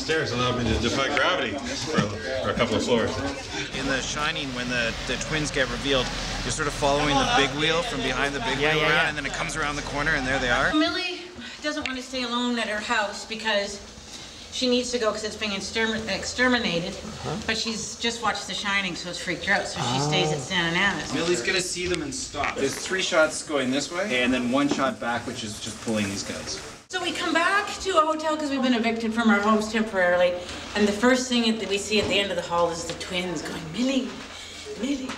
stairs allowed me to defy gravity for a couple of floors. In The Shining, when the twins get revealed, you're sort of following the big wheel from behind the big wheel around, and then it comes around the corner, and there they are. Millie doesn't want to stay alone at her house because she needs to go because it's being exterminated. But she's just watched The Shining, so it's freaked her out, so she stays at Santa Anna's. Millie's gonna see them and stop. There's 3 shots going this way, and then 1 shot back, which is just pulling these guys. So we come back to a hotel because we've been evicted from our homes temporarily, and the first thing that we see at the end of the hall is the twins going, Millie, Millie.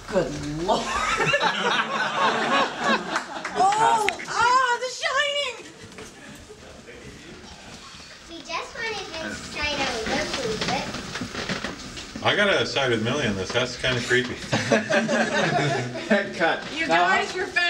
Good Lord. The Shining! We just wanted to try to look it. I got to side with Millie on this. That's kind of creepy. Cut. You guys were fantastic.